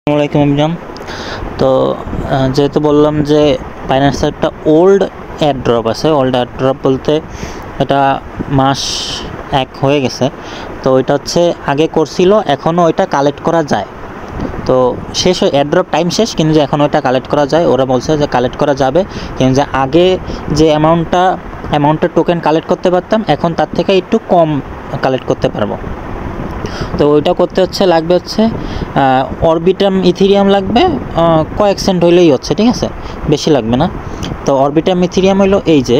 আসসালামাইকুম এভরিওয়ান। তো যেহেতু বললাম যে বাইন্যান্সের একটা ওল্ড এয়ারড্রপ আছে। ওল্ড এয়ারড্রপ বলতে এটা মাস 1 হয়ে গেছে। তো ওইটা হচ্ছে আগে করছিল, এখনও ওইটা কালেক্ট করা যায়। তো শেষ এয়ারড্রপ টাইম শেষ, কিন্তু যে এখন ওইটা কালেক্ট করা যায়। ওরা বলছে যে কালেক্ট করা যাবে, কিন্তু যে আগে যে অ্যামাউন্টের টোকেন কালেক্ট করতে পারতাম, এখন তার থেকে একটু কম কালেক্ট করতে পারবো। তো ওইটা করতে লাগবে অরবিটাম ইথেরিয়াম লাগবে, কয়েক সেন্ট হইলেই হচ্ছে, ঠিক আছে, বেশি লাগবে না। তো অরবিটাম ইথেরিয়াম হইলো এই যে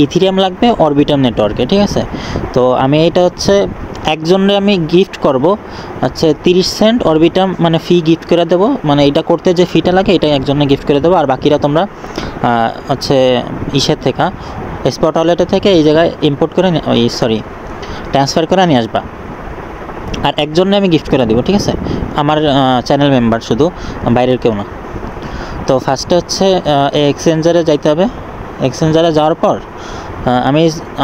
ইথেরিয়াম লাগবে অরবিটাম নেটওয়ার্কে, ঠিক আছে। তো আমি এটা একজনের আমি গিফট করব 30 সেন্ট অরবিটাম, মানে ফি গিফট করে দেবো। মানে এটা করতে যে ফিটা লাগে এটা একজনে গিফট করে দেবো, আর বাকিরা তোমরা ইসের থেকে স্পট ওয়ালেটের থেকে এই জায়গায় ইম্পোর্ট করে ট্রান্সফার করে নিয়ে আসবা। আর একজনে আমি গিফট করে দেবো, ঠিক আছে, আমার চ্যানেল মেম্বার, শুধু বাইরের কেউ না। তো ফার্স্টে এক্সচেঞ্জারে যাইতে হবে। এক্সচেঞ্জারে যাওয়ার পর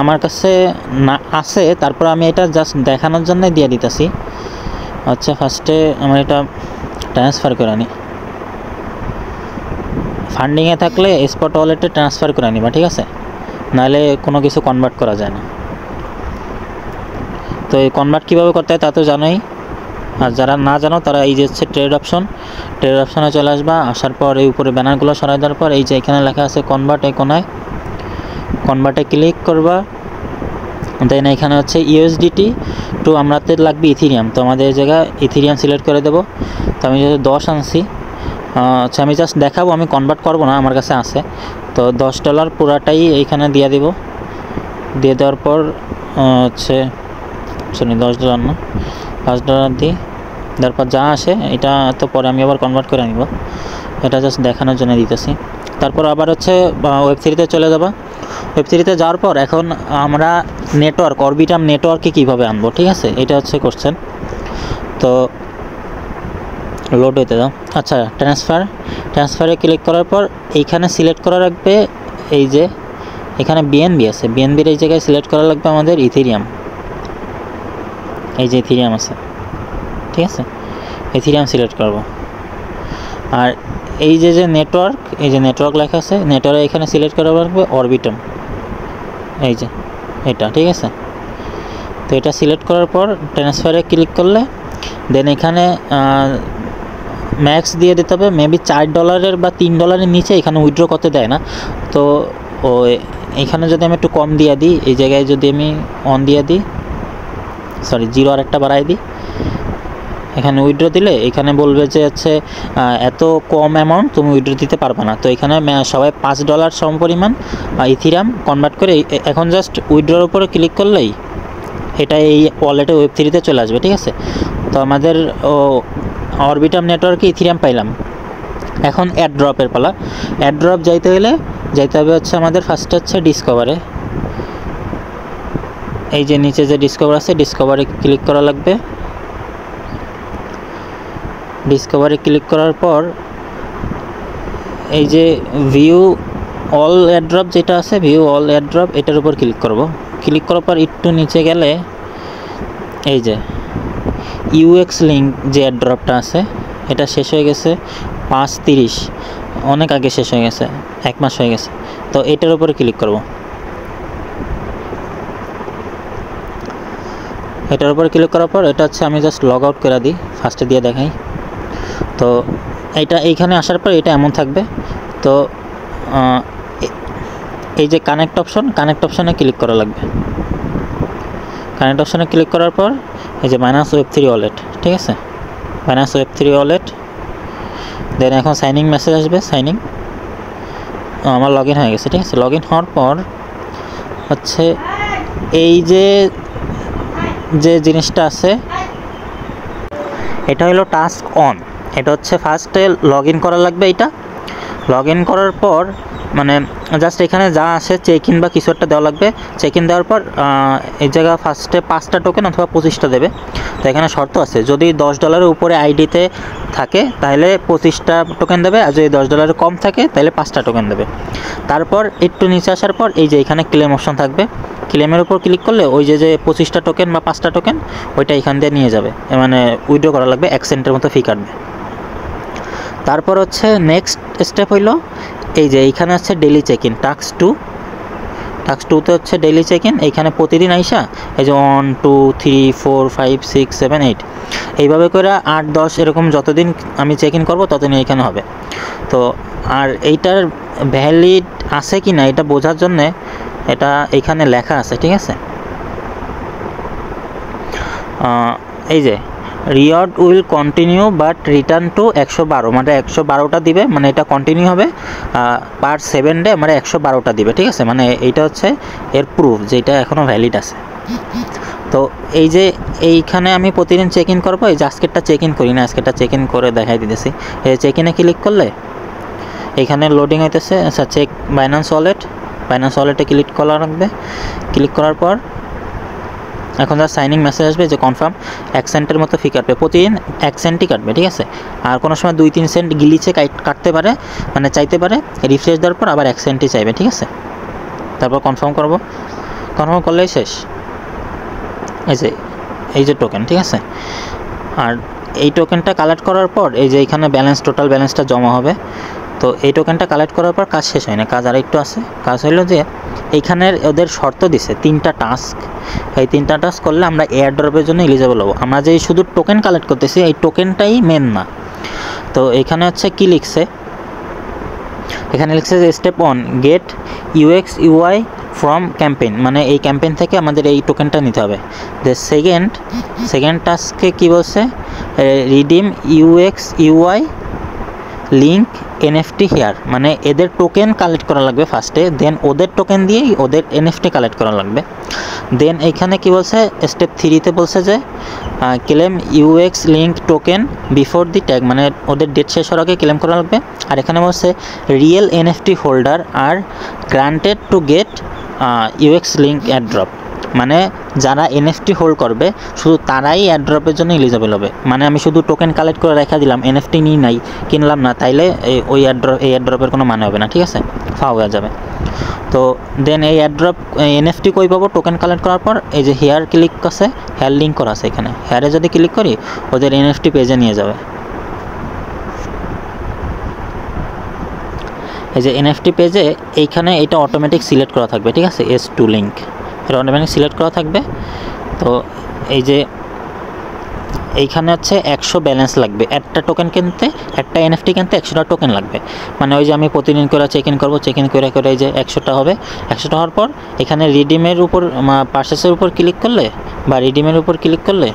আমার কাছে না আছে, তারপর আমি এটা জাস্ট দেখানোর জন্য দিয়ে দিতেছি। ফার্স্টে আমার এটা ট্রান্সফার করে নিই। ফান্ডিংয়ে থাকলে স্পট ওয়ালেটে ট্রান্সফার করে নিবা, ঠিক আছে, নাহলে কোনো কিছু কনভার্ট করা যায় না। তো এই কনভার্ট কীভাবে করতে হয় তা তো জানোই, আর যারা না জানো তারা এই যে ট্রেড অপশনে চলে আসবা। আসার পর এই উপরে ব্যানারগুলো সরাই দেওয়ার পর এই যে এখানে লেখা আছে কনভার্ট, এই কোনায় কনভার্টে ক্লিক করবা। দেন এখানে ইউএসডিটি টু আমাদের লাগবে ইথেরিয়াম। তো আমাদের এই জায়গায় ইথেরিয়াম সিলেক্ট করে দেবো। তো আমি যেহেতু 10 আনছি, আমি জাস্ট দেখাবো, আমি কনভার্ট করবো না, আমার কাছে আছে। তো $10 পুরাটাই এইখানে দিয়ে দেব। দিয়ে দেওয়ার পর $10 না, $5 দিই। তারপর যা আসে এটা তো পরে আমি আবার কনভার্ট করে নিব, এটা জাস্ট দেখানোর জন্য দিতেছি। তারপর আবার ওয়েব3তে চলে যাবা। ওয়েব3তে যাওয়ার পর এখন আমরা অরবিটাম নেটওয়ার্কে কীভাবে আনবো, ঠিক আছে, এটা কোশ্চেন। তো লোড হইতে দাও। আচ্ছা, ট্রান্সফারে ক্লিক করার পর এইখানে সিলেক্ট করা রাখবে, এই যে এখানে বিএনবি আছে, বিএনবির এই জায়গায় সিলেক্ট করা লাগবে আমাদের ইথেরিয়াম। এই যে ইথেরিয়াম আছে, ঠিক আছে, ইথেরিয়াম সিলেক্ট করব। আর এই যে নেটওয়ার্ক লেখা আছে, নেটওয়ার্ক এখানে সিলেক্ট করা লাগবে অরবিটাম, এই যে এটা, ঠিক আছে। তো এটা সিলেক্ট করার পর ট্রান্সফারে ক্লিক করলে দেন এখানে ম্যাক্স দিয়ে দিতে হবে। মেবি $4 বা $3 নিচে এখানে উইথড্র করতে দেয় না। তো এখানে যদি আমি একটু কম দিয়ে দিই, এই জায়গায় যদি আমি অন দিয়ে দিই, 0 আর একটা বাড়াই দিই, এখানে উইথড্র দিলে এখানে বলবে যে এত কম অ্যামাউন্ট তুমি উইথড্র দিতে পারবে না। তো এখানে সবাই $5 সমপরিমাণ ইথেরিয়াম কনভার্ট করে এখন জাস্ট উইথড্রর উপরে ক্লিক করলেই এটা এই ওয়ালেটে ওয়েব3তে চলে আসবে, ঠিক আছে। তো আমাদের অরবিটাম নেটওয়ার্কে ইথেরিয়াম পাইলাম। এখন এয়ারড্রপের পালা। এয়ারড্রপ যাইতে হবে আমাদের ফার্স্টে ডিসকভারে। এই যে নিচে যে ডিসকভার আছে, ডিসকভারে ক্লিক করা লাগবে। ডিসকভারে ক্লিক করার পর এই যে ভিউ অল এয়ারড্রপ যেটা আছে, ভিউ অল এয়ারড্রপ, এটার উপর ক্লিক করব। ক্লিক করার পর একটু নিচে গেলে এই যে ইউএক্স লিঙ্ক যে এয়ারড্রপটা আছে, এটা শেষ হয়ে গেছে 5:30, অনেক আগে শেষ হয়ে গেছে, 1 মাস হয়ে গেছে। তো এটার উপরে ক্লিক করব। এটার উপর ক্লিক করার পর এটা আমি জাস্ট লগ আউট করে দিই, ফার্স্টে দিয়ে দেখাই। তো এইখানে আসার পর এটা এমন থাকবে। তো এই যে কানেক্ট অপশনে ক্লিক করা লাগবে। কানেক্ট অপশনে ক্লিক করার পর এই যে -Web3 ওয়ালেট, ঠিক আছে, -Web3 ওয়ালেট। দেন এখন সাইনিং মেসেজ আসবে, সাইনিং। আমার লগ ইন হয়ে গেছে, ঠিক আছে। লগ ইন হওয়ার পর এই যে জিনিসটা আছে, এটা হলো টাস্ক অন। এটা ফার্স্টে লগ ইন করা লাগবে। এটা লগ ইন করার পর মানে জাস্ট এখানে যা আসে চেক ইন বা কিছু একটা দেওয়া লাগবে। চেক ইন দেওয়ার পর এই জায়গা ফার্স্টে 5টা টোকেন অথবা 25টা দেবে। তো এখানে শর্ত আছে, যদি $10 উপরে আইডিতে থাকে তাহলে 25টা টোকেন দেবে, আর যদি $10 কম থাকে তাহলে 5টা টোকেন দেবে। তারপর একটু নিচে আসার পর এই যে এখানে ক্লেম অপশন থাকবে, ক্লেমের উপর ক্লিক করলে ওই যে 25টা টোকেন বা 5টা টোকেন ওইটা এখান দিয়ে নিয়ে যাবে, মানে উইথড্র করা লাগবে, 1 সেন্টের মতো ফি কাটবে। তারপর হচ্ছে নেক্সট স্টেপ হইলো এই যে এইখানে আছে ডেইলি চেক ইন টাস্ক 2তে হচ্ছে ডেইলি চেক ইন। এইখানে প্রতিদিন আইসা এই যে 1 2 3 4 5 6 7 8 এইভাবে করে 8 10 এরকম যতদিন আমি চেক ইন করবো ততদিন এইখানে হবে। তো আর এইটার ভ্যালিড আছে কি না এটা বোঝার জন্যে এটা এইখানে লেখা আছে, ঠিক আছে। এই যে reward will continue but return to 112, মানে 112টা দিবে, মানে এটা কন্টিনিউ হবে পার 7 ডে, মানে 112টা দিবে, ঠিক আছে। মানে এইটা হচ্ছে এর প্রুফ যে এটা এখনও ভ্যালিড আছে। তো এই যে এইখানে আমি প্রতিদিন চেক ইন করবো, এই যে আজকেরটা চেক ইন করি না, আজকেরটা চেক ইন করে দেখাই দিতেছি। এই চেক ইনে ক্লিক করলে এইখানে লোডিং হইতেছে। আচ্ছা, চেক বাইন্যান্স ওয়ালেটে ক্লিক করা রাখবে। ক্লিক করার পর এখন যা সাইনিং মেসেজ আসবে যে কনফার্ম 1 সেন্টের মতো ফি কাটবে, প্রতিদিন 1 সেন্টই কাটবে, ঠিক আছে। আর কোনো সময় 2-3 সেন্ট গিলিচে কাটতে পারে, মানে চাইতে পারে। রিফ্রেশ দেওয়ার পর আবার 1 সেন্টই চাইবে, ঠিক আছে। তারপর কনফার্ম করব, কনফার্ম করলেই শেষ। এই যে টোকেন, ঠিক আছে। আর এই টোকেনটা কালেক্ট করার পর এই যে এখানে টোটাল ব্যালেন্সটা জমা হবে। তো এই টোকেনটা কালেক্ট করার পর কাজ শেষ হয় না, কাজ আর একটু আছে। কাজ হলো যে এইখানের ওদের শর্ত দিছে 3টা টাস্ক। এই 3টা টাস্ক করলে আমরা এয়ার ড্রপের জন্য এলিজিবল হবো। আমরা যে শুধু টোকেন কালেক্ট করতেছি এই টোকেনটাই মেন না। তো এখানে হচ্ছে কি লিখছে, এখানে লিখছে যে step 1 get UX UI from campaign, মানে এই ক্যাম্পেইন থেকে আমাদের এই টোকেনটা নিতে হবে। যে সেকেন্ড টাস্কে কি বলছে, redeem UX UI link NFT here, মানে এদের টোকেন কালেক্ট করা লাগবে ফার্স্টে, দেন ওদের টোকেন দিয়েই ওদের NFT কালেক্ট করা লাগবে। দেন এইখানে কি বলছে, স্টেপ 3তে বলছে যে claim UX link token before the tag, মানে ওদের ডেট শেষ হওয়ার আগে ক্লেম করা লাগবে। আর এখানে বলছে রিয়েল NFT হোল্ডার আর granted to get UX link airdrop, মানে যারা NFT হোল্ড করবে শুধু তারাই অ্যাড্রপের জন্য এলিজিবল হবে। মানে আমি শুধু টোকেন কালেক্ট করে রেখে দিলাম, NFT কিনলাম না, তাইলে এই অ্যাড্রপের কোনো মানে হবে না, ঠিক আছে, ফাও হয়ে যাবে। তো দেন এই অ্যাড্রপ NFT কই পাবো, টোকেন কালেক্ট করার পর এই যে হেয়ার ক্লিক আছে, হেয়ার লিঙ্ক করা আছে এখানে, হেয়ারে যদি ক্লিক করি ওদের NFT পেজে নিয়ে যাবে। এই যে NFT পেজে এইখানে এটা অটোমেটিক সিলেক্ট করা থাকবে, ঠিক আছে, S2 লিঙ্ক এটা অটোমেটিক সিলেক্ট করা থাকবে। তো এই যে এইখানে হচ্ছে 100 ব্যালেন্স লাগবে একটা টোকেন কিনতে, একটা NFT কিনতে 100টা টোকেন লাগবে। মানে ওই যে আমি প্রতিদিন করে চেক ইন করবো, চেক ইন করে এই যে 100টা হবে। 100টা হওয়ার পর এখানে রিডিমের উপর পারচেসের উপর ক্লিক করলে বা রিডিমের উপর ক্লিক করলে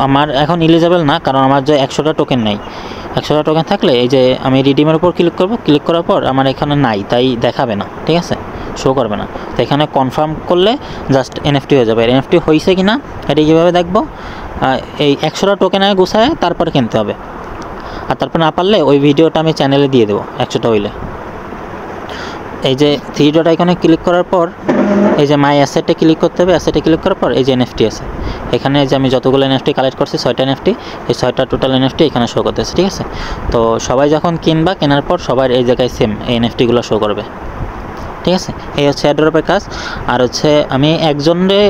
আমার এখন এলিজিবল না, কারণ আমার যে 100টা টোকেন নাই। 100টা টোকেন থাকলে এই যে আমি রিডিমের উপর ক্লিক করব, ক্লিক করার পর আমার এখানে নাই, তাই দেখাবে না, ঠিক আছে, শো করবে না। তো এখানে কনফার্ম করলে জাস্ট NFT হয়ে যাবে। NFT হয়েছে কি না এটা কীভাবে দেখবো, এই 100টা টোকেনে গুছায় তারপর কিনতে হবে। আর তারপর না পারলে ওই ভিডিওটা আমি চ্যানেলে দিয়ে দেবো 100টা হইলে। এই যে 3 ডট আইকনে ক্লিক করার পর এই যে মাই অ্যাসেটে ক্লিক করতে হবে। অ্যাসেটে ক্লিক করার পর এই যে NFT আছে, এখানে যে আমি যতগুলো NFT কালেক্ট করছি 6টা NFT, এই 6টা টোটাল NFT এখানে শো করতেছে, ঠিক আছে। তো সবাই যখন কিনবা, কেনার পর সবার এই জায়গায় সেম এই NFTগুলো শো করবে, ঠিক আছে। এই হচ্ছে অ্যাড্রপের কাজ। আর হচ্ছে আমি একজনে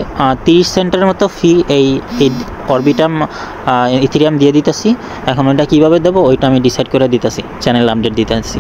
30 সেন্টের মতো ফি এই অরবিটাম ইথেরিয়াম দিয়ে দিতেছি। এখন ওইটা কীভাবে দেবো ওইটা আমি ডিসাইড করে দিতেছি, চ্যানেল আপডেট দিতেছি।